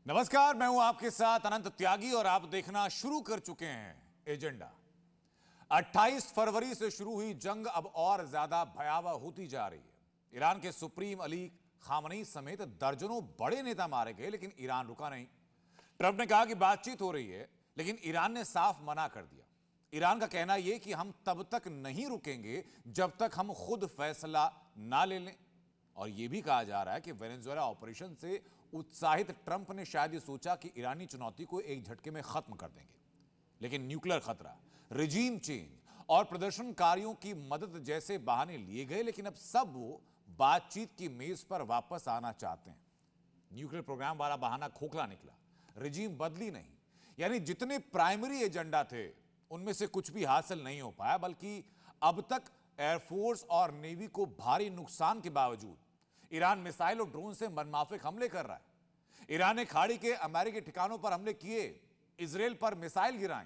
नमस्कार, मैं हूं आपके साथ अनंत त्यागी और आप देखना शुरू कर चुके हैं एजेंडा। 28 फरवरी से शुरू हुई जंग अब और ज्यादा भयावह होती जा रही है। ईरान के सुप्रीम अली खामनेई समेत दर्जनों बड़े नेता मारे गए, लेकिन ईरान रुका नहीं। ट्रंप ने कहा कि बातचीत हो रही है, लेकिन ईरान ने साफ मना कर दिया। ईरान का कहना यह कि हम तब तक नहीं रुकेंगे जब तक हम खुद फैसला ना ले लें। और यह भी कहा जा रहा है कि वेनेजुएला ऑपरेशन से उत्साहित ट्रंप ने शायद यह सोचा कि ईरानी चुनौती को एक झटके में खत्म कर देंगे, लेकिन न्यूक्लियर खतरा, रिजीम चेंज और प्रदर्शनकारियों की मदद जैसे बहाने लिए गए, लेकिन अब सब वो बातचीत की मेज पर वापस आना चाहते हैं। न्यूक्लियर प्रोग्राम वाला बहाना खोखला निकला, रिजीम बदली नहीं। यानी जितने प्राइमरी एजेंडा थे उनमें से कुछ भी हासिल नहीं हो पाया, बल्कि अब तक एयरफोर्स और नेवी को भारी नुकसान के बावजूद ईरान मिसाइल और ड्रोन से मनमाफिक हमले कर रहा है। ईरान ने खाड़ी के अमेरिकी ठिकानों पर हमले किए, इजराइल पर मिसाइल गिराई।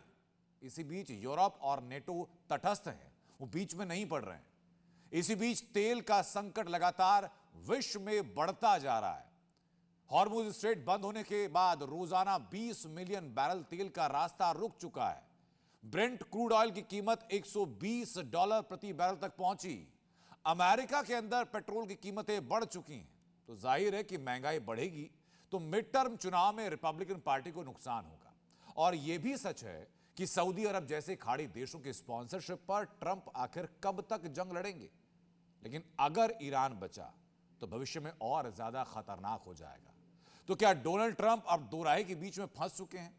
इसी बीच यूरोप और नेटो तटस्थ हैं, वो बीच में नहीं पड़ रहे हैं। इसी बीच तेल का संकट लगातार विश्व में बढ़ता जा रहा है। हॉर्मुज स्ट्रेट बंद होने के बाद रोजाना 20 मिलियन बैरल तेल का रास्ता रुक चुका है। ब्रेंट क्रूड ऑयल की कीमत $120 प्रति बैरल तक पहुंची। अमेरिका के अंदर पेट्रोल की कीमतें बढ़ चुकी हैं। तो जाहिर है कि महंगाई बढ़ेगी तो मिड टर्म चुनाव में रिपब्लिकन पार्टी को नुकसान होगा। और यह भी सच है कि सऊदी अरब जैसे खाड़ी देशों की स्पॉन्सरशिप पर ट्रंप आखिर कब तक जंग लड़ेंगे। लेकिन अगर ईरान बचा तो भविष्य में और ज्यादा खतरनाक हो जाएगा। तो क्या डोनाल्ड ट्रंप अब दो राह के बीच में फंस चुके हैं?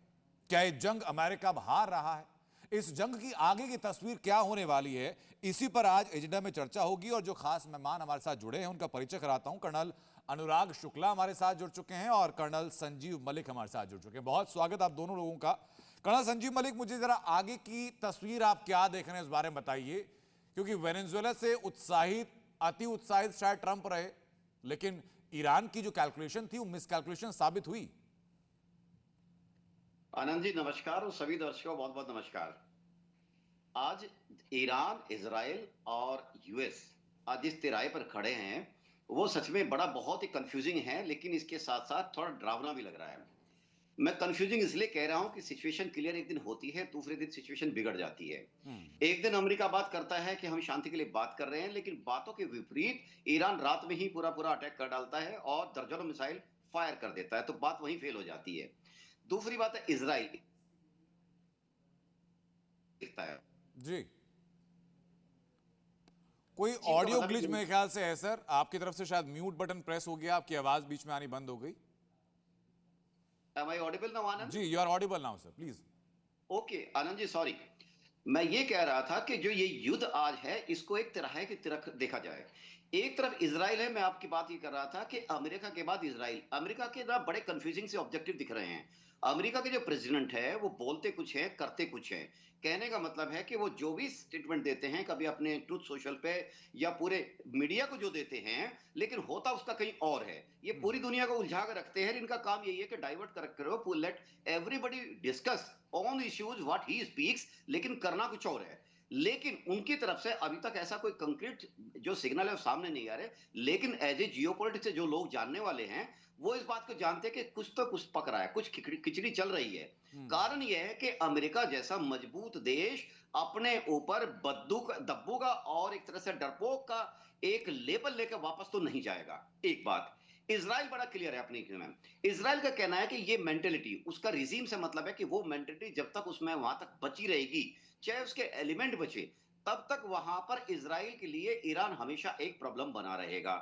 क्या यह जंग अमेरिका अब हार रहा है? इस जंग की आगे की तस्वीर क्या होने वाली है, इसी पर आज एजेंडा में चर्चा होगी। और जो खास मेहमान हमारे साथ जुड़े हैं उनका परिचय कराता हूं। कर्नल अनुराग शुक्ला हमारे साथ जुड़ चुके हैं और कर्नल संजीव मलिक हमारे साथ जुड़ चुके हैं। बहुत स्वागत आप दोनों लोगों का। कर्नल संजीव मलिक, मुझे जरा आगे की तस्वीर आप क्या देख रहे हैं इस बारे में बताइए, क्योंकि वेनेजुएला से उत्साहित, अति उत्साहित शायद ट्रंप रहे, लेकिन ईरान की जो कैलकुलेशन थी वो मिसकैलकुलेशन साबित हुई। आनंद जी नमस्कार और सभी दर्शकों को बहुत बहुत नमस्कार। आज ईरान, इजराइल और यूएस आज जिस तिराहे पर खड़े हैं वो सच में बड़ा बहुत ही कंफ्यूजिंग है, लेकिन इसके साथ साथ थोड़ा डरावना भी लग रहा है। मैं कंफ्यूजिंग इसलिए कह रहा हूं कि सिचुएशन क्लियर एक दिन होती है, दूसरे दिन सिचुएशन बिगड़ जाती है। एक दिन अमेरिका बात करता है कि हम शांति के लिए बात कर रहे हैं, लेकिन बातों के विपरीत ईरान रात में ही पूरा पूरा अटैक कर डालता है और दर्जनों मिसाइल फायर कर देता है, तो बात वहीं फेल हो जाती है। दूसरी बात है इजराइल दिखता है। जी, कोई चीन का ऑडियो मतलब ग्लिच कि मेरे ख्याल से है सर, आपकी तरफ से शायद म्यूट बटन प्रेस हो गया, आपकी आवाज बीच में आनी बंद हो गई। Am I audible now Anand? Ji, you are audible now sir, please. Okay Anand ji, sorry. मैं ये कह रहा था कि जो ये युद्ध आज है इसको एक तरह की तरह देखा जाए। एक तरफ इजराइल है, मैं आपकी बात ये कर रहा था कि अमेरिका के बाद इजराइल। अमेरिका के ना बड़े कंफ्यूजिंग से ऑब्जेक्टिव दिख रहे हैं। अमेरिका के जो प्रेसिडेंट है वो बोलते कुछ है, करते कुछ है। कहने का मतलब है कि वो जो भी स्टेटमेंट देते हैं, कभी अपने ट्रूथ सोशल पे या पूरे मीडिया को जो देते हैं, लेकिन होता उसका कहीं और है। ये पूरी दुनिया को उलझा कर रखते हैं। इनका काम यही है कि डाइवर्ट कर करो, let everybody discuss on issues what he speaks, लेकिन करना कुछ और है। लेकिन उनकी तरफ से अभी तक ऐसा कोई कंक्रीट जो सिग्नल है वो सामने नहीं आ रहे। लेकिन एज ए जियोपॉलिटिक्स से जो लोग जानने वाले हैं वो इस बात को जानते हैं कि कुछ तो कुछ पक रहा है, कुछ खिचड़ी खिचड़ी चल रही है। कारण यह है कि अमेरिका जैसा मजबूत देश अपने ऊपर बद्दू दब्बू का और एक तरह से डरपोक का एक लेबल लेकर वापस तो नहीं जाएगा। एक बात इजराइल बड़ा क्लियर है अपनी में। इजराइल का कहना है कि ये मेंटेलिटी उसका रिजीम से मतलब है कि वो मेंटेलिटी जब तक उसमें वहां तक बची रहेगी, चाहे उसके एलिमेंट बचे, तब तक वहां पर इजराइल के लिए ईरान हमेशा एक प्रॉब्लम बना रहेगा।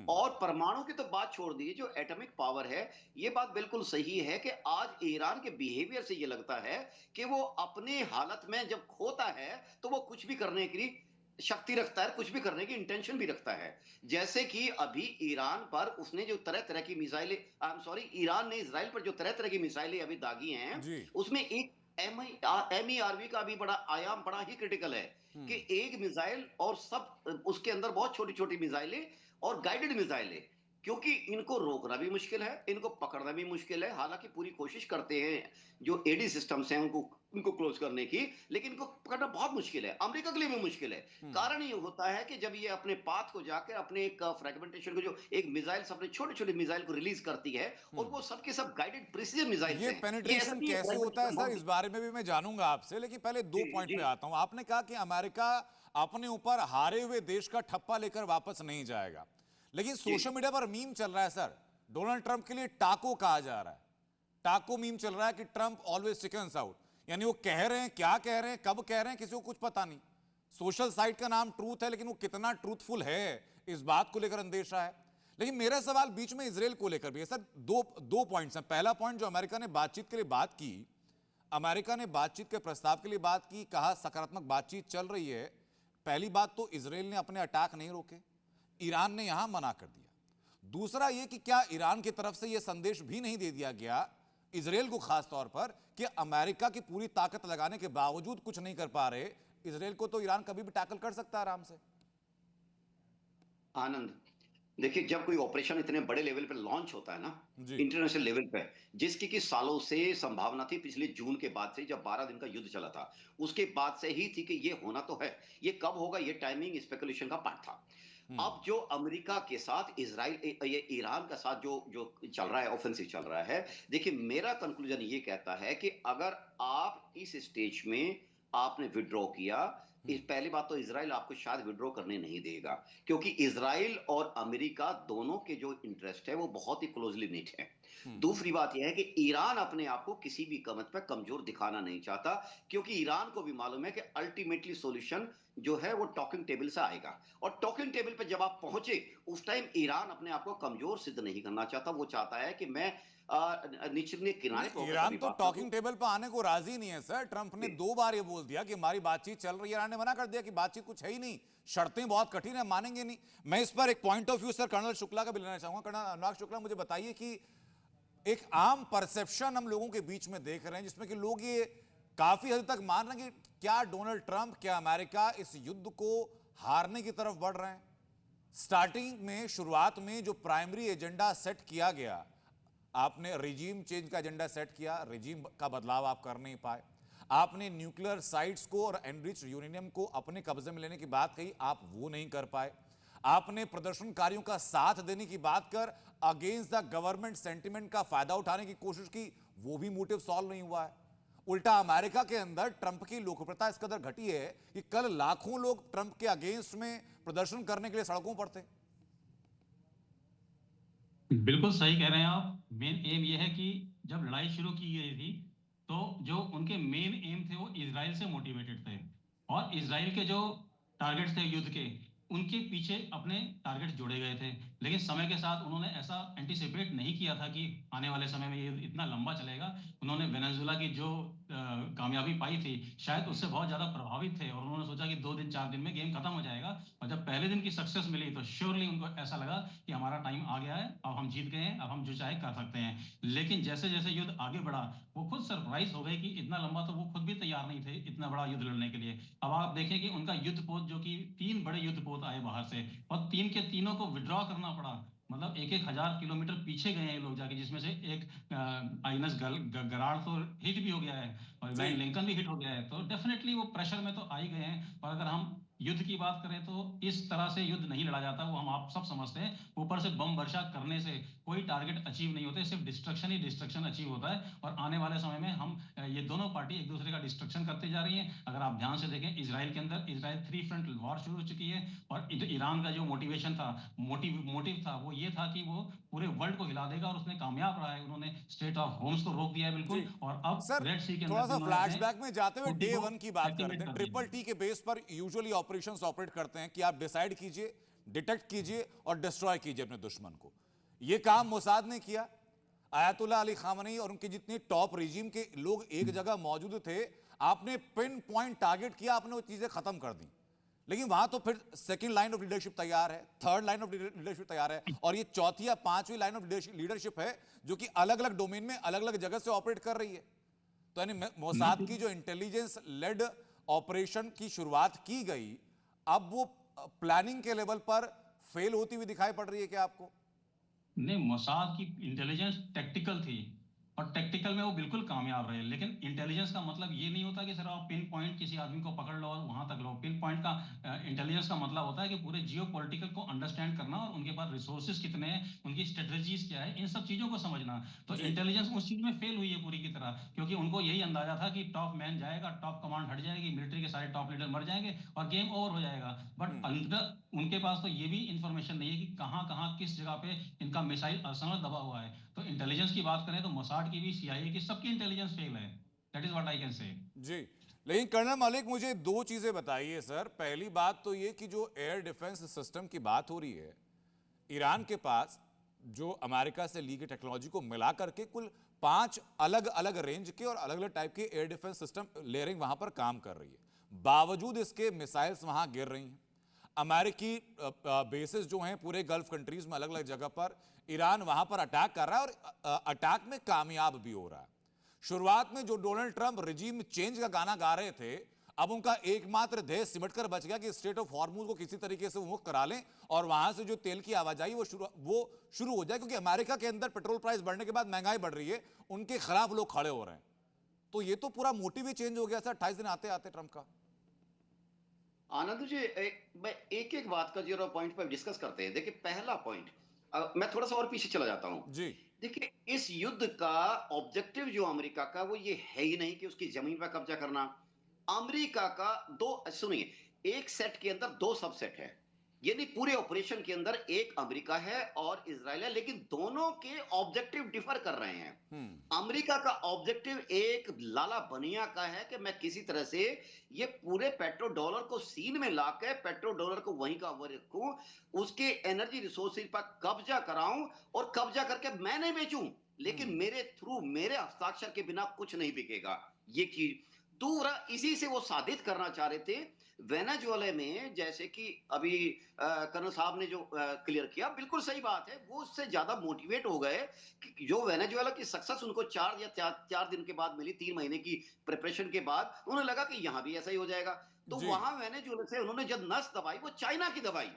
और परमाणु की तो बात छोड़ दीजिए, जो एटॉमिक पावर है, ये बात बिल्कुल सही है कि आज ईरान के बिहेवियर से ये लगता है कि वो अपनी हालत में जब खोता है तो वो कुछ भी करने के लिए शक्ति रखता है, कुछ भी करने की इंटेंशन भी रखता है। जैसे कि अभी ईरान पर उसने जो तरह तरह की मिसाइलें, आई एम सॉरी, ईरान ने इसराइल पर जो तरह तरह की मिसाइलें अभी दागी हैं, जी। उसमें एक एमईआरवी का भी बड़ा आयाम बड़ा ही क्रिटिकल है कि एक मिसाइल और सब उसके अंदर बहुत छोटी छोटी मिसाइलें और गाइडेड मिसाइलें, क्योंकि इनको रोकना भी मुश्किल है, इनको पकड़ना भी मुश्किल है। हालाँकि पूरी कोशिश करते हैं, जो एडी सिस्टम्स हैं उनको क्लोज़ करने की, लेकिन इनको पकड़ना बहुत मुश्किल है। अमेरिका के लिए भी मुश्किल है। हम्म। कारण ये होता है कि जब ये अपने पाथ को जाकर अपने एक फ्रेगमेंटेशन को जो एक मिसाइल्स अपने छोटे-छोटे मिसाइल को रिलीज़ करती है और हम्म। वो सब के सब गाइडेड प्रिसिजन मिसाइल्स ये हैं। ये ऐसा पेनिट्रेशन नहीं है कैसे होता है फ्रेगमेंटेशन सर, बहुत इस बारे में भी मैं जानूंगा आपसे, लेकिन पहले दो जी, पॉइंट जी। पे आता हूं। आपने कहा कि अमेरिका अपने ऊपर हारे हुए देश का ठप्पा लेकर वापस नहीं जाएगा, लेकिन जी। सोशल मीडिया पर मीम चल रहा है सर, डोनाल्ड ट्रंप के लिए टाको कहा जा रहा है। टाको मीम चल रहा है कि ट्रंप ऑलवेज चिकन्स आउट, यानी वो कह रहे हैं, क्या कह रहे हैं, कब कह रहे हैं, किसी को कुछ पता नहीं। सोशल साइट का नाम ट्रूथ है, लेकिन वो कितना ट्रूथफुल है इस बात को लेकर अंदेशा है। लेकिन मेरा सवाल बीच में इसराइल को लेकर भी है सर। दो दो पॉइंट्स हैं। पहला पॉइंट, जो अमेरिका ने बातचीत के लिए बात की, अमेरिका ने बातचीत के प्रस्ताव के लिए बात की, कहा सकारात्मक बातचीत चल रही है। पहली बात तो इसराइल ने अपने अटैक नहीं रोके, ईरान ने यहां मना कर दिया। दूसरा यह कि क्या ईरान की तरफ से यह संदेश भी नहीं दे दिया गया इसराइल को, खास तौर पर, कि अमेरिका की पूरी ताकत लगाने के बावजूद कुछ नहीं कर पा रहे इसराइल को, तो ईरान कभी भी टैकल कर सकता है आराम से। आनंद, देखिए जब कोई ऑपरेशन इतने बड़े लेवल पे लॉन्च होता है ना, जी। इंटरनेशनल लेवल पे, जिसकी कि सालों से संभावना थी, पिछले जून के बाद से जब 12 दिन का युद्ध चला था, उसके बाद से ही थी कि ये होना तो है। ये कब होगा, ये टाइमिंग स्पेकुलेशन का पार्ट था। हम्म। अब जो अमेरिका के साथ ये ईरान का साथ जो जो चल रहा है, ऑफेंसिव चल रहा है, देखिए मेरा कंक्लूजन ये कहता है कि अगर आप इस स्टेज में आपने विड्रॉ किया, इस पहली बात तो इज़राइल आपको शायद विड्रॉ करने नहीं देगा, क्योंकि इज़राइल और अमेरिका दोनों के जो इंटरेस्ट है वो बहुत ही क्लोजली निट है। हम्म। दूसरी बात यह है कि ईरान अपने आप को किसी भी कीमत पे कमजोर दिखाना नहीं चाहता, क्योंकि ईरान को भी मालूम है कि अल्टीमेटली सॉल्यूशन जो है वो टॉकिंग टेबल से आएगा, और टॉकिंग टेबल पे जब आप पहुंचे उस टाइम ईरान अपने आप को कमजोर सिद्ध नहीं करना चाहता। वो चाहता है कि मैं निचले किनारे पे नहीं, होकर ईरान कभी तो बात ना टॉकिंग टेबल पर आने को राजी नहीं है सर। ट्रंप ने करूं। 2 बार ये बोल दिया कि हमारी बातचीत चल रही है, ईरान ने मना कर दिया कि बातचीत कुछ है ही नहीं, शर्तें बहुत कठिन है, मानेंगे नहीं। मैं इस पर एक point of view sir colonel Shukla का भी लेना चाहूंगा। कर्नल अनुराग शुक्ला, मुझे बताइए कि एक आम परसेप्शन हम लोगों के बीच में देख रहे हैं, जिसमें कि लोग ये काफी हद तक मान रहे हैं कि क्या डोनाल्ड ट्रंप, क्या अमेरिका इस युद्ध को हारने की तरफ बढ़ रहे हैं। स्टार्टिंग में, शुरुआत में जो प्राइमरी एजेंडा सेट किया गया, आपने रिजीम चेंज का एजेंडा सेट किया, रिजीम का बदलाव आप कर नहीं पाए। आपने न्यूक्लियर साइट्स को और एनरिच्ड यूरेनियम को अपने कब्जे में लेने की बात कही, आप वो नहीं कर पाए। आपने प्रदर्शनकारियों का साथ देने की बात कर अगेंस्ट द गवर्नमेंट सेंटिमेंट का फायदा उठाने की कोशिश की, वो भी मोटिव सॉल्व नहीं हुआ है। उल्टा अमेरिका के अंदर ट्रंप की लोकप्रियता इस कदर घटी है कि कल लाखों लोग ट्रंप के अगेंस्ट में प्रदर्शन करने के लिए सड़कों पर थे। बिल्कुल सही कह रहे हैं आप। मेन एम ये है कि जब लड़ाई शुरू की गई थी तो जो उनके मेन एम थे वो इजराइल से मोटिवेटेड थे, और इजराइल के जो टारगेट्स थे युद्ध के, उनके पीछे अपने टारगेट जोड़े गए थे। लेकिन समय के साथ उन्होंने ऐसा एंटिसिपेट नहीं किया था कि आने वाले समय में ये इतना लंबा चलेगा। उन्होंने वेनेजुएला की जो कामयाबी पाई थी, शायद उससे बहुत ज्यादा प्रभावित थे, और उन्होंने सोचा कि 2 दिन 4 दिन में गेम खत्म हो जाएगा। और जब पहले दिन की सक्सेस मिली तो श्योरली उनको ऐसा लगा कि हमारा टाइम आ गया है, अब हम जीत गए हैं, अब हम जो चाहे कर सकते हैं। लेकिन जैसे जैसे युद्ध आगे बढ़ा, वो खुद सरप्राइज हो गए कि इतना लंबा तो वो खुद भी तैयार नहीं थे इतना बड़ा युद्ध लड़ने के लिए। अब आप देखें कि उनका युद्ध पोत, जो कि 3 बड़े युद्ध पोत आए बाहर से, और 3 के 3 को विड्रॉ करना पड़ा। मतलब 1-1 हजार किलोमीटर पीछे गए हैं लोग जाके, जिसमें से एक आइनस गराड़ तो हिट भी हो गया है, और जी। इब्राहिम लिंकन भी हिट हो गया है। तो डेफिनेटली वो प्रेशर में तो आ ही गए हैं। और अगर हम युद्ध की बात करें तो इस तरह से युद्ध नहीं लड़ा जाता, वो हम आप सब समझते हैं। ऊपर से बम वर्षा करने से कोई टारगेट अचीव नहीं होते, सिर्फ डिस्ट्रक्शन ही डिस्ट्रक्शन अचीव होता है। और आने वाले समय में हम ये दोनों पार्टी एक दूसरे का डिस्ट्रक्शन करते जा रही हैं। अगर आप ध्यान से देखें, इसराइल के अंदर इजराइल 3 फ्रंट वॉर शुरू हो चुकी है, और ईरान का जो मोटिवेशन था, मोटिव था, वो ये था कि वो पूरे वर्ल्ड को हिला देगा, और उसने कामयाब रहा है। उन्होंने स्टेट ऑफ होम्स को रोक दिया है जी बिल्कुल, और अब सर, रेड सी के थोड़ा अंदर सा उन्होंने अपने फ्लैशबैक में जाते हुए खूंटी डे को वन की बात एक्टिवेट करते हैं। कर ट्रिपल दिया टी के बेस पर यूजुअली ऑपरेशंस ऑपरेट करते हैं कि आप डिसाइड कीजिए, डिटेक्ट कीजिए और डिस्ट्रॉय कीजिए अपने दुश्मन को। ये काम मोसाद ने किया। आयतुल्ला अली खामनी और उनके जितने टॉप रिजीम के लोग एक जगह मौजूद थे, आपने पिन पॉइंट टारगेट किया, आपने वो चीजें खत्म कर दी। लेकिन वहां तो फिर सेकंड लाइन ऑफ लीडरशिप तैयार है, थर्ड लाइन ऑफ लीडरशिप तैयार है, और ये चौथी या पांचवी लाइन ऑफ लीडरशिप है जो कि अलग अलग डोमेन में अलग अलग जगह से ऑपरेट कर रही है। तो यानी मोसाद की जो इंटेलिजेंस लेड ऑपरेशन की शुरुआत की गई, अब वो प्लानिंग के लेवल पर फेल होती हुई दिखाई पड़ रही है क्या आपको? ने मोसाद की इंटेलिजेंस टैक्टिकल थी और टैक्टिकल में वो बिल्कुल कामयाब रहे, लेकिन इंटेलिजेंस का मतलब ये नहीं होता कि सिर्फ आप पिन पॉइंट किसी आदमी को पकड़ लो और वहां तक लो। पिन पॉइंट का इंटेलिजेंस का मतलब होता है कि पूरे जियो पॉलिटिकल को अंडरस्टैंड करना और उनके पास रिसोर्सेज कितने हैं, उनकी स्ट्रेटजीज क्या है, इन सब चीजों को समझना। तो जी इंटेलिजेंस उस चीज में फेल हुई है पूरी की तरह, क्योंकि उनको यही अंदाजा था कि टॉप मैन जाएगा, टॉप कमांड हट जाएगी, मिलिट्री के सारे टॉप लीडर मर जाएंगे और गेम ओवर हो जाएगा। बट हम्म अंदर उनके पास तो ये भी इंफॉर्मेशन नहीं है कि कहाँ कहाँ किस जगह पे इनका मिसाइल अर्सेनल दबा हुआ है। तो इंटेलिजेंस की बात करें तो मोसाड की भी, सीआईए की, सबकी इंटेलिजेंस फेल है। That is what I can say. जी। लेकिन कर्नल मलिक मुझे दो चीजें बताइए सर। पहली बात तो ये कि जो एयर डिफेंस सिस्टम की बात हो रही है, ईरान के पास जो अमेरिका से ली गई टेक्नोलॉजी को मिला करके कुल 5 अलग अलग रेंज के और अलग अलग टाइप के एयर डिफेंस सिस्टम लेयरिंग वहां पर काम कर रही है। बावजूद इसके मिसाइल्स वहां गिर रही हैं। अमेरिकी बेसिस जो हैं पूरे गल्फ कंट्रीज में अलग अलग जगह पर, ईरान वहां पर अटैक कर रहा है और अटैक में कामयाब भी हो रहा है। शुरुआत में जो डोनाल्ड ट्रंप रिजीम चेंज का गाना गा रहे थे, अब उनका एकमात्र ध्येय सिमट कर बच गया कि स्ट्रेट ऑफ हॉर्मुज को किसी तरीके से मुक्त करा लें और वहां से जो तेल की आवाजाही वो शुरू हो जाए, क्योंकि अमेरिका के अंदर पेट्रोल प्राइस बढ़ने के बाद महंगाई बढ़ रही है, उनके खिलाफ लोग खड़े हो रहे हैं। तो ये तो पूरा मोटिव ही चेंज हो गया सर 28 दिन आते आते ट्रंप का। आनंद जी, मैं एक एक बात का जरा पॉइंट पर डिस्कस करते हैं। देखिए, पहला पॉइंट, मैं थोड़ा सा और पीछे चला जाता हूं। जी। देखिए, इस युद्ध का ऑब्जेक्टिव जो अमेरिका का, वो ये है ही नहीं कि उसकी जमीन पर कब्जा करना। अमेरिका का दो, सुनिए, एक सेट के अंदर दो सबसेट है। यानी पूरे ऑपरेशन के अंदर एक अमेरिका है और इजराइल है, लेकिन दोनों के ऑब्जेक्टिव डिफर कर रहे हैं। अमेरिका का ऑब्जेक्टिव एक लाला बनिया का है कि मैं किसी तरह से ये पूरे पेट्रो डॉलर को सीन में लाकर पेट्रो डॉलर को वहीं का वहीं रखूं, उसके एनर्जी रिसोर्सेज पर कब्जा कराऊं और कब्जा करके मैं नहीं बेचूं, लेकिन मेरे थ्रू, मेरे हस्ताक्षर के बिना कुछ नहीं बिकेगा। ये चीज दूसरा, इसी से वो साबित करना चाह रहे थे वेनेजुएला में, जैसे कि अभी कर्नल साहब ने जो क्लियर किया, बिल्कुल सही बात है। वो उससे ज्यादा मोटिवेट हो गए कि जो वेनेजुएला की सक्सेस उनको 4 दिन के बाद मिली, 3 महीने की प्रिपरेशन के बाद, उन्हें लगा कि यहां भी ऐसा ही हो जाएगा। तो जी वहां वेनेजुएला से उन्होंने जब नस दबाई, वो चाइना की दबाई।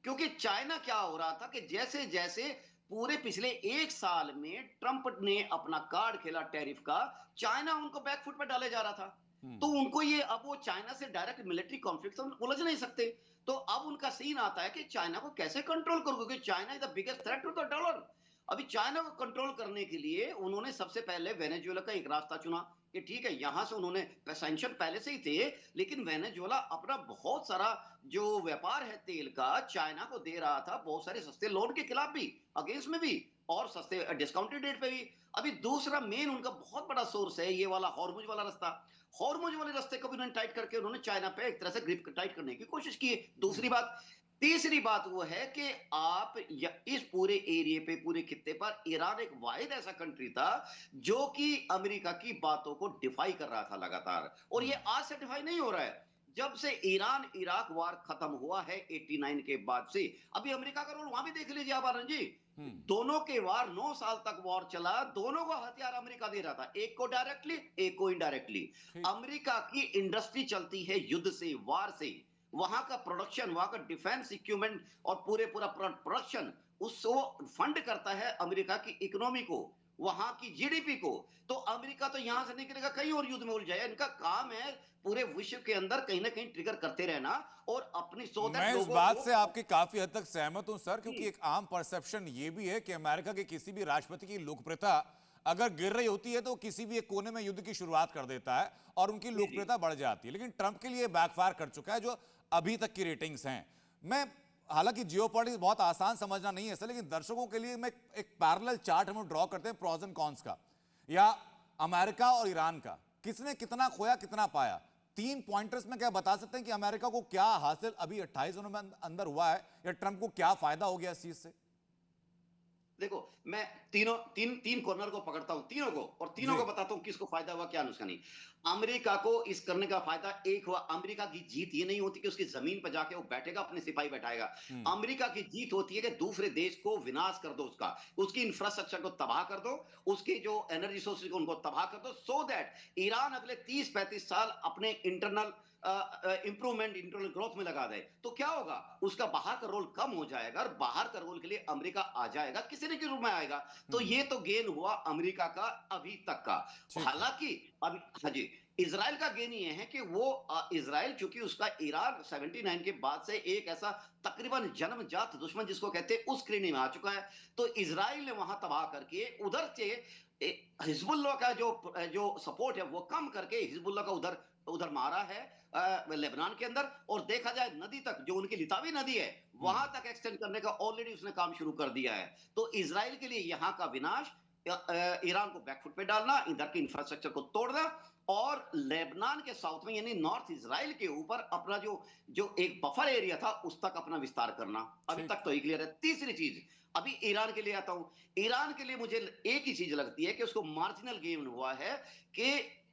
क्योंकि चाइना क्या हो रहा था कि जैसे जैसे पूरे पिछले 1 साल में ट्रंप ने अपना कार्ड खेला टैरिफ का, चाइना उनको बैकफुट पर डाले जा रहा था। तो उनको ये, अब वो चाइना से डायरेक्ट मिलिट्री कॉन्फ्लिक्ट से उलझ नहीं सकते। तो अब उनका सीन आता है कि चाइना को कैसे कंट्रोल करोगे, क्योंकि China is the biggest threat to the dollar. अभी चाइना को कंट्रोल करने के लिए उन्होंने सबसे पहले वेनेजुएला का एक रास्ता चुना कि ठीक है, यहां से उन्होंने सैंक्शन पहले से ही थे, लेकिन वेनेजुएला अपना बहुत सारा जो व्यापार है तेल का चाइना को दे रहा था, बहुत सारे सस्ते लोन के खिलाफ भी, अगेंस्ट में भी, और सस्ते डिस्काउंटेड रेट पे भी। अभी दूसरा मेन उनका बहुत बड़ा सोर्स है ये वाला हॉर्मुज वाला रास्ता। हॉर्मुज वाले रास्ते को भी उन्होंने टाइट करके उन्होंने चाइना पे एक तरह से ग्रिप टाइट करने की कोशिश की है। दूसरी बात, तीसरी बात वो है कि आप इस पूरे एरिया पे, पूरे खित्ते पर ईरान एक वाहिद ऐसा कंट्री था जो कि अमेरिका की बातों को डिफाई कर रहा था लगातार, और ये आज से डिफाई नहीं हो रहा है, जब से ईरान इराक वार खत्म हुआ है 89 के बाद से। अभी अमेरिका का रोल वहां भी देख लीजिए आप आनंद जी। दोनों के वार 9 साल तक वॉर चला, दोनों को हथियार अमेरिका दे रहा था, एक को डायरेक्टली, एक को इनडायरेक्टली। ठीक। अमेरिका की इंडस्ट्री चलती है युद्ध से, वार से। वहां का प्रोडक्शन, वहां का डिफेंस इक्विपमेंट और पूरा प्रोडक्शन, उसको फंड करता है अमेरिका की इकोनॉमी को, वहां की जीडीपी को। तो अमेरिका तो यहां से निकलेगा, कहीं और युद्ध में उलझ जाएगा। इनका काम है पूरे विश्व के अंदर कहीं ना कहीं ट्रिगर करते रहना और अपनी मैं इस लोगों बात को। से आपकी काफी हद तक सहमत हूं सर, क्योंकि जी, एक आम परसेप्शन ये भी है कि अमेरिका के किसी भी राष्ट्रपति की लोकप्रियता अगर गिर रही होती है तो किसी भी एक कोने में युद्ध की शुरुआत कर देता है और उनकी जी, जी। लोकप्रियता बढ़ जाती है। लेकिन ट्रंप के लिए बैकफायर कर चुका है जो अभी तक की रेटिंग्स हैं। मैं, हालांकि जियोपॉलिटिक्स बहुत आसान समझना नहीं है सर, लेकिन दर्शकों के लिए मैं एक पैरेलल चार्ट हम ड्रॉ करते हैं प्रोस एंड कॉन्स का, या अमेरिका और ईरान का, किसने कितना खोया कितना पाया। 3 पॉइंटर्स में क्या बता सकते हैं कि अमेरिका को क्या हासिल अभी 28 दिनों में अंदर हुआ है, या ट्रंप को क्या फायदा हो गया इस चीज से? देखो, मैं तीन कॉर्नर को पकड़ता हूं, तीनों को, और तीनों जी। को बताता हूं किसको फायदा हुआ, क्या नुकसानी। अमेरिका को इस करने का फायदा एक हुआ, अमेरिका की जीत ये नहीं होती कि उसकी जमीन पर जाके वो बैठेगा, अपने सिपाही बैठाएगा। हम्म। अमेरिका की जीत होती है कि दूसरे देश को विनाश कर दो, उसका, उसकी इंफ्रास्ट्रक्चर को तबाह कर दो, उसकी जो एनर्जी सोर्सेज को उनको तबाह कर दो, सो दैट ईरान अगले 30-35 साल अपने इंटरनल इंप्रूवमेंट, इंटरनल ग्रोथ में लगा दे। तो क्या होगा, उसका बाहर का रोल कम हो जाएगा, और बाहर का रोल के लिए अमेरिका आ जाएगा, किसी न किसी रूप में आएगा। तो ये तो गेन हुआ अमेरिका का अभी तक का। ठीक है। हालांकि अभी, हाँ जी, इजराइल का गेन ये है कि वो इजराइल, चूंकि उसका ईरान 79 के बाद से एक ऐसा तकरीबन जन्मजात दुश्मन जिसको कहते हैं उस श्रेणी में आ चुका है, तो इजराइल ने वहां तबाह करके उधर से हिजबुल्लाह का जो सपोर्ट है वो कम करके हिजबुल्लाह का उधर उधर मारा है लेबनान के अंदर, और देखा जाए नदी तक, जो उनकी लितावी नदी है वहां तक एक्सटेंड करने का ऑलरेडी उसने काम शुरू कर दिया है। तो इजराइल के लिए यहां का विनाश, ईरान को बैकफुट पे डालना, इधर के इंफ्रास्ट्रक्चर को तोड़ना, और लेबनान के साउथ में यानी नॉर्थ इजराइल के ऊपर अपना जो जो एक बफर एरिया था उस तक अपना विस्तार करना। अभी ठीक। तक तो ये क्लियर है। तीसरी चीज, अभी ईरान के लिए आता हूं। ईरान के लिए मुझे एक ही चीज लगती है कि उसको मार्जिनल गेन हुआ है कि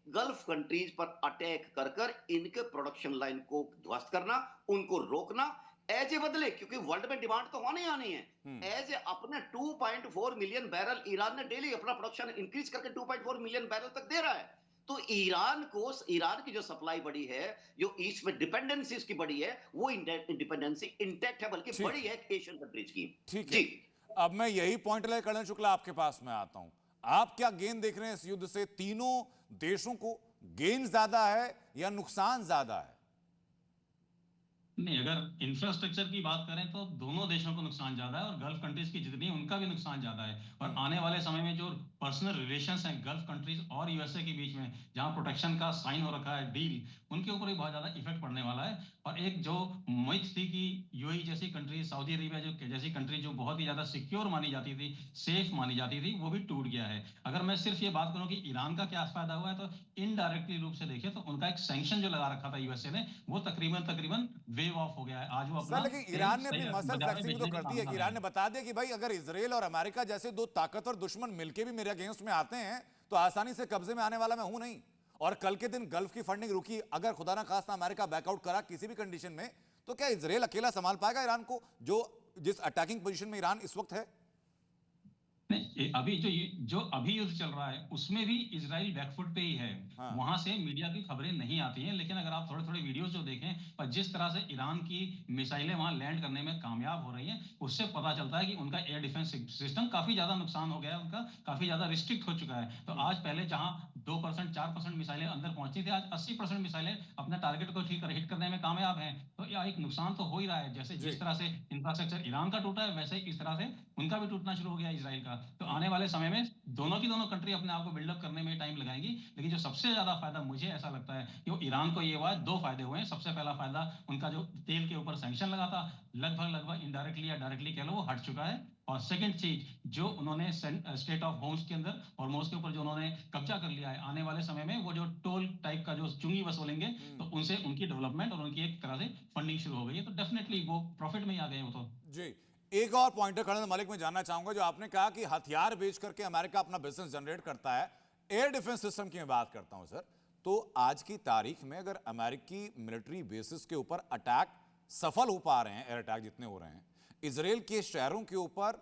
गल्फ कंट्रीज पर अटैक कर कर इनके प्रोडक्शन लाइन को ध्वस्त करना, उनको रोकना, एज ए बदले, क्योंकि वर्ल्ड में डिमांड तो होने आनी है, एज ए अपने 2.4 मिलियन बैरल ईरान ने डेली अपना प्रोडक्शन इंक्रीज करके 2.4 मिलियन बैरल तक दे रहा है। तो ईरान को, ईरान की जो सप्लाई बढ़ी है, जो ईस्ट में डिपेंडेंसी उसकी बढ़ी है, वो डिपेंडेंसी इंटैक्ट है, बल्कि ठीक। बढ़ी है एशियन कंट्रीज की। ठीक है। जी, अब मैं यही पॉइंट लेकर कर्नल शुक्ला आपके पास में आता हूं। आप क्या गेन देख रहे हैं इस युद्ध से? तीनों देशों को गेन ज्यादा है या नुकसान ज्यादा है? नहीं, अगर इंफ्रास्ट्रक्चर की बात करें तो दोनों देशों को नुकसान ज्यादा है, और गल्फ कंट्रीज की जितनी उनका भी नुकसान ज्यादा है। और आने वाले समय में जो पर्सनल रिलेशंस हैं गल्फ कंट्रीज और यूएसए के बीच में, जहां प्रोटेक्शन का साइन हो रखा है, डील, उनके ऊपर भी बहुत ज्यादा इफेक्ट पड़ने वाला है। और एक जो मिथ थी कि यूएई जैसी कंट्री, सऊदी अरेबिया जो जैसी कंट्री जो बहुत ही ज्यादा सिक्योर मानी जाती थी, सेफ मानी जाती थी, वो भी टूट गया है। अगर मैं सिर्फ ये बात करूं कि ईरान का क्या फायदा हुआ है, तो इनडायरेक्टली रूप से देखें तो उनका एक सैंक्शन जो लगा रखा था यूएसए ने, वो तकरीबन तकरीबन वेव ऑफ हो गया है। आज वो सर अपना लेकिन तेल ईरान ने सही अपनी मसल बाजार में फ्लेक्सिंग तो बेचने कर का दी है काम कि कर रहा ईरान ने है। बता दिया कि भाई अगर इजराइल और अमेरिका जैसे दो ताकतवर दुश्मन मिलके भी मेरे अगेंस्ट में आते हैं तो आसानी से कब्जे में आने वाला मैं हूं नहीं। और कल के दिन गल्फ की फंडिंग रुकी, अगर खुदा ना खास्ता अमेरिका बैकआउट करा किसी भी कंडीशन में, तो क्या इजराइल अकेला संभाल पाएगा ईरान को, जो जिस अटैकिंग पोजीशन में ईरान इस वक्त है? नहीं, अभी जो अभी युद्ध चल रहा है उसमें भी इजराइल बैकफुट पे ही है। हाँ। वहां से मीडिया की खबरें नहीं आती हैं, लेकिन अगर आप थोड़े थोड़े वीडियोस जो देखें और जिस तरह से ईरान की मिसाइलें वहां लैंड करने में कामयाब हो रही हैं, उससे पता चलता है कि उनका एयर डिफेंस सिस्टम काफी ज्यादा नुकसान हो गया है, उनका काफी ज्यादा रिस्ट्रिक्ट हो चुका है। तो आज पहले जहां 2% 4% मिसाइलें अंदर पहुंचती थी, आज 80% मिसाइलें अपने टारगेट को हिट करने में कामयाब हैं। तो यह एक नुकसान तो हो ही रहा है। जैसे जी। जिस तरह से इंफ्रास्ट्रक्चर ईरान का टूटा है, वैसे ही इस तरह से उनका भी टूटना शुरू हो गया इजराइल का। तो आने वाले समय में दोनों की दोनों कंट्री अपने आप को बिल्डअप करने में टाइम लगाएंगी। लेकिन जो सबसे ज्यादा फायदा मुझे ऐसा लगता है कि वो ईरान को ये हुआ है, दो फायदे हुए हैं। सबसे पहला फायदा, उनका जो तेल के ऊपर सैंक्शन लगा था, लगभग इनडायरेक्टली या डायरेक्टली कह लो, वो हट चुका है। और सेकंड चीज, जो उन्होंने स्टेट ऑफ होम्स के अंदर हॉर्मोज के ऊपर जो उन्होंने कब्जा कर लिया है, आने वाले समय में वो जो टोल टाइप का जो चुंगी वसूलेंगे, तो उनसे उनकी डेवलपमेंट और उनकी एक तरह से फंडिंग शुरू हो गई है। तो डेफिनेटली वो प्रॉफिट में ही आ गए वो तो। जी। एक और पॉइंटर कर्नल मलिक में जानना चाहूंगा, जो आपने कहा कि हथियार बेच करके अमेरिका अपना बिजनेस जनरेट करता है, एयर डिफेंस सिस्टम की मैं बात करता हूं सर, तो आज की तारीख में अगर अमेरिकी मिलिट्री बेसिस के ऊपर अटैक सफल हो पा रहे हैं, एयर अटैक जितने हो रहे हैं, इजराइल के शहरों के ऊपर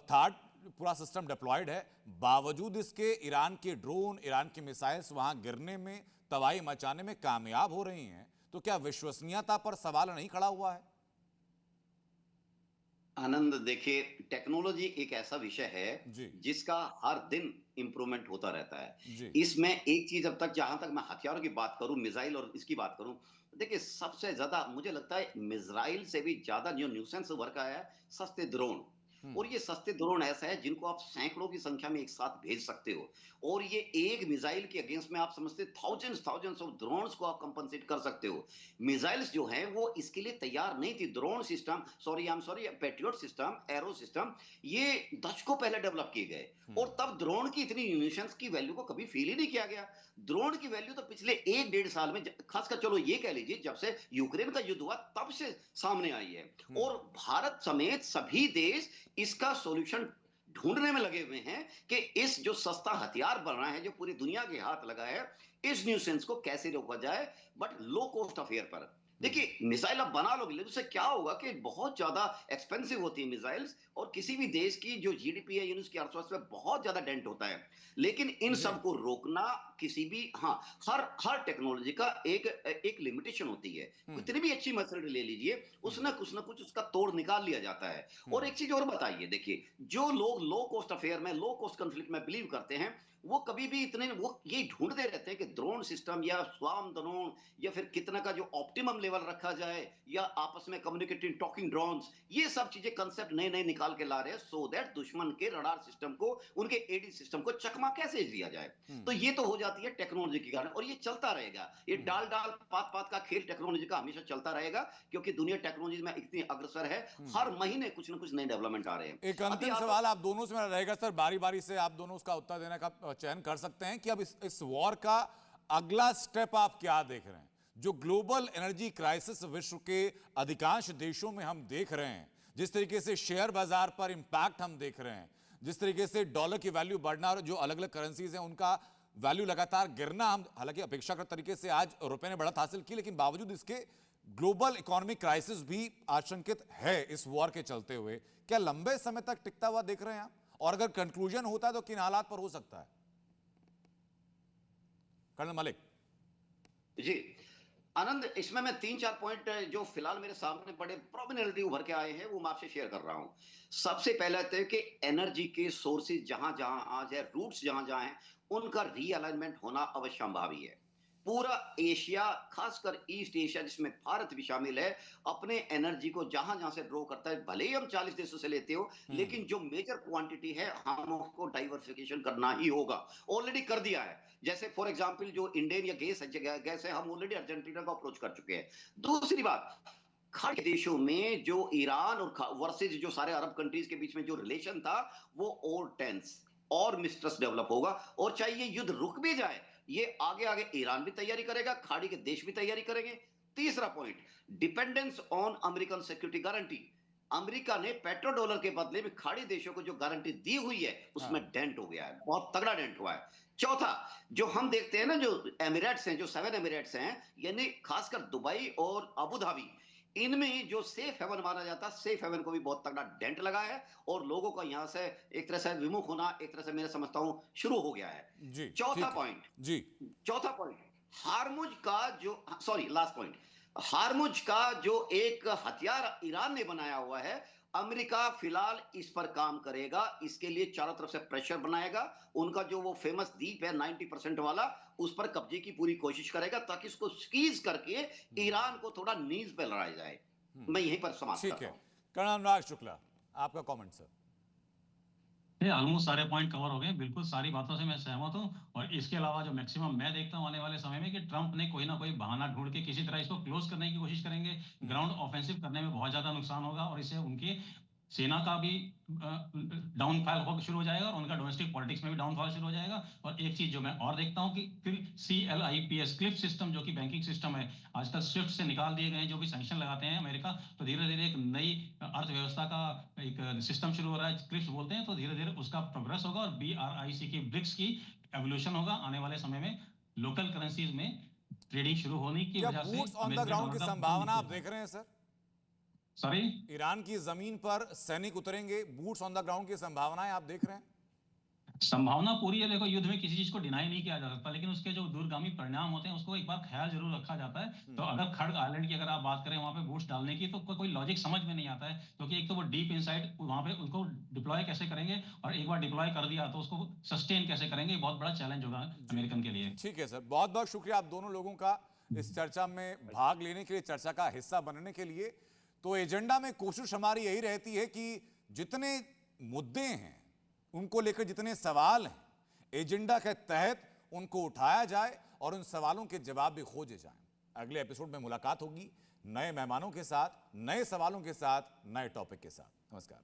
थर्ड पूरा सिस्टम डिप्लॉयड है, बावजूद इसके ईरान के ड्रोन, ईरान की मिसाइल्स वहां गिरने में, तबाही मचाने में कामयाब हो रही हैं, तो क्या विश्वसनीयता पर सवाल नहीं खड़ा हुआ है? आनंद, देखिए, टेक्नोलॉजी एक ऐसा विषय है जी। जिसका हर दिन इंप्रूवमेंट होता रहता है। जी। इसमें एक चीज, अब तक जहां तक मैं हथियारों की बात करूं, मिसाइल और इसकी बात करूं, देखिए, सबसे ज्यादा मुझे लगता है मिसाइल से भी ज्यादा जो न्यूसेंस उभर का है, सस्ते ड्रोन। और ये सस्ते ड्रोन ऐसा है जिनको आप सैकड़ों की संख्या में एक साथ भेज सकते हो, और ये एक मिसाइल के अगेंस्ट में आप समझते थाउजेंड्स ऑफ ड्रोन्स को आप कंपनसेट कर सकते हो। मिसाइल्स जो हैं वो इसके लिए तैयार नहीं थी। Drone system, sorry patriot system, arrow system, ये दशकों पहले डेवलप किए गए, और तब ड्रोन की इतनी यूनिशंस की वैल्यू को कभी फील ही नहीं किया गया। ड्रोन की वैल्यू तो पिछले 1-1.5 साल में, खासकर चलो ये कह लीजिए जब से यूक्रेन का युद्ध हुआ तब से सामने आई है, और भारत समेत सभी देश इसका सॉल्यूशन ढूंढने में लगे हुए हैं कि इस जो सस्ता हथियार बन रहा है, जो पूरी दुनिया के हाथ लगा है, इस न्यूसेंस को कैसे रोका जाए, बट लो कॉस्ट अफेयर पर। देखिए, मिसाइल आप बना लोगे, लेकिन उससे क्या होगा कि बहुत ज्यादा एक्सपेंसिव होती है मिसाइल्स, और किसी भी देश की जो जीडीपी है, यानी उसकी अर्थव्यवस्था में बहुत ज्यादा डेंट होता है। लेकिन इन जी। सब को रोकना किसी भी, हाँ, हर हर टेक्नोलॉजी का एक एक लिमिटेशन होती है। हम्म। कितनी भी अच्छी मशीनरी ले लीजिए, हम्म। उसने कुछ ना कुछ उसका तोड़ निकाल लिया जाता है। और हम्म। एक चीज और बताइए, देखिए, जो लोग लो कॉस्ट अफेयर में, लो कॉस्ट कॉन्फ्लिक्ट में बिलीव करते हैं, वो कभी भी इतने, वो ये ढूंढते रहते हैं कि ड्रोन सिस्टम या स्वाम ड्रोन, या फिर कितना का जो ऑप्टिमम लेवल रखा जाए, या आपस में कम्युनिकेटिंग टॉकिंग ड्रोन्स, ये सब चीजें कंसेप्ट नए नए निकाल के ला रहे हैं, सो दैट दुश्मन के रडार सिस्टम को, उनके एडी सिस्टम को चकमा कैसे दिया जाए। तो हम्म। ये तो हो जाती है टेक्नोलॉजी के कारण, और ये चलता रहेगा। ये हम्म। डाल डाल पात पात का खेल टेक्नोलॉजी का हमेशा चलता रहेगा, क्योंकि दुनिया टेक्नोलॉजी में इतनी अग्रसर है। हम्म। हर महीने कुछ ना कुछ नए डेवलपमेंट आ रहे हैं। एक अभी अंतिम आप, सवाल आप दोनों से मेरा रहेगा सर, बारी बारी से आप दोनों उसका उत्तर देने का चयन कर सकते हैं कि अब इस वॉर का अगला स्टेप आप क्या देख रहे हैं। जो ग्लोबल एनर्जी क्राइसिस विश्व के अधिकांश देशों में हम देख रहे हैं, जिस तरीके से शेयर बाजार पर इंपैक्ट हम देख रहे हैं, जिस तरीके से डॉलर की वैल्यू बढ़ना और जो अलग अलग करेंसीज हैं उनका वैल्यू लगातार गिरना, हम हालांकि अपेक्षाकृत तरीके से आज रुपए ने बढ़त हासिल की, लेकिन बावजूद इसके ग्लोबल इकोनॉमिक क्राइसिस भी आशंकित है इस वॉर के चलते हुए। क्या लंबे समय तक टिकता हुआ देख रहे हैं आप, और अगर कंक्लूजन होता है तो किन हालात पर हो सकता है? कर्नल मलिक। जी आनंद, इसमें मैं 3-4 पॉइंट जो फिलहाल मेरे सामने बड़े प्रोमिनेंटली उभर के आए हैं, वो मैं आपसे शेयर कर रहा हूं। सबसे पहला तो है कि एनर्जी के सोर्सेज जहां जहां आज है, रूट्स जहां जहां हैं, उनका रीअलाइनमेंट होना अवश्यंभावी है। पूरा एशिया, खासकर ईस्ट एशिया जिसमें भारत भी शामिल है, अपने एनर्जी को जहां जहां से ड्रॉ करता है, भले ही हम 40 देशों से लेते हो, हम्म। लेकिन जो मेजर क्वांटिटी है, हम उसको डाइवर्सिफिकेशन करना ही होगा। ऑलरेडी कर दिया है। जैसे फॉर एग्जांपल जो इंडियन या गैस है, हम ऑलरेडी अर्जेंटीना को अप्रोच कर चुके हैं। दूसरी बात, खाड़ी देशों में जो ईरान और वर्सेज जो सारे अरब कंट्रीज के बीच में जो रिलेशन था, वो और टेंस और मिस्ट्रस्ट डेवलप होगा। और चाहे ये युद्ध रुक भी जाए, ये आगे आगे ईरान भी तैयारी करेगा, खाड़ी के देश भी तैयारी करेंगे। तीसरा point, dependence on American security guarantee. America ने पेट्रो डॉलर के बदले में खाड़ी देशों को जो गारंटी दी हुई है, उसमें हाँ। डेंट हो गया है, बहुत तगड़ा डेंट हुआ है। चौथा, जो हम देखते हैं ना, जो एमिरेट्स हैं, जो 7 एमिरेट्स हैं, यानी खासकर दुबई और अबू धाबी, इनमें जो सेफ हेवन माना जाता, सेफ हेवन को भी बहुत तगड़ा डेंट लगा है, और लोगों का यहां से एक तरह से विमुख होना, एक तरह से मैं समझता हूं, शुरू हो गया है। जी चौथा ठीक है। पॉइंट, जी। चौथा पॉइंट, हारमुज का जो, सॉरी, लास्ट पॉइंट, हारमुज का जो एक हथियार ईरान ने बनाया हुआ है, अमेरिका फिलहाल इस पर काम करेगा, इसके लिए चारों तरफ से प्रेशर बनाएगा। उनका जो वो फेमस द्वीप है 90% वाला, उस पर कब्जे की पूरी कोशिश करेगा, ताकि इसको स्क्वीज करके ईरान को थोड़ा नीज पे लड़ाया जाए। मैं यहीं पर समाप्त ठीक करता है। हूं। कर्नल अनुराग शुक्ला, आपका कमेंट सर। ये ऑलमोस्ट सारे पॉइंट कवर हो गए, बिल्कुल सारी बातों से मैं सहमत हूँ। और इसके अलावा जो मैक्सिमम मैं देखता हूँ आने वाले समय में, कि ट्रंप ने कोई ना कोई बहाना ढूंढ के किसी तरह इसको क्लोज करने की कोशिश करेंगे। ग्राउंड ऑफेंसिव करने में बहुत ज्यादा नुकसान होगा, और इससे उनकी सेना का भी डाउनफॉल हो शुरू हो जाएगा, और उनका डोमेस्टिक पॉलिटिक्स में भी डाउनफॉल शुरू हो जाएगा। और एक चीज जो मैं और देखता हूँ, कि फिर CLIPS क्लिफ सिस्टम, जो कि बैंकिंग सिस्टम है, आजकल स्विफ्ट से निकाल दिए गए हैं, जो भी सैंक्शन लगाते हैं अमेरिका, तो धीरे धीरे एक नई अर्थव्यवस्था का एक सिस्टम शुरू हो रहा है, क्लिफ्स बोलते हैं। तो धीरे धीरे उसका प्रोग्रेस होगा, और BRIC की, ब्रिक्स की एवोल्यूशन होगा आने वाले समय में। लोकल करेंसीज में ट्रेडिंग शुरू होने की क्या वजह से boots on the American ground dollar की का संभावना आप देख रहे हैं सर? सॉरी, ईरान की जमीन पर सैनिक उतरेंगे, बूट्स ऑन द ग्राउंड की संभावनाएं आप देख रहे हैं? संभावना पूरी है। देखो, युद्ध में किसी चीज को डिनाई नहीं किया जा सकता, लेकिन उसके जो दूरगामी परिणाम होते हैं उसको एक बार ख्याल जरूर रखा जाता है। तो अगर खड़ग आइलैंड की अगर आप बात करें, वहां पे बूट्स डालने की, तो कोई लॉजिक समझ में नहीं आता है, क्योंकि एक तो वो डीप इनसाइड वहां पे उनको डिप्लॉय कैसे करेंगे, और एक बार डिप्लॉय कर दिया तो उसको सस्टेन कैसे करेंगे, बहुत बड़ा चैलेंज होगा जी अमेरिकन के लिए। ठीक है सर, बहुत बहुत शुक्रिया आप दोनों लोगों का इस चर्चा में भाग लेने के लिए, चर्चा का हिस्सा बनने के लिए। तो एजेंडा में कोशिश हमारी यही रहती है कि जितने मुद्दे हैं, उनको लेकर जितने सवाल हैं, एजेंडा के तहत उनको उठाया जाए और उन सवालों के जवाब भी खोजे जाएं। अगले एपिसोड में मुलाकात होगी नए मेहमानों के साथ, नए सवालों के साथ, नए टॉपिक के साथ। नमस्कार।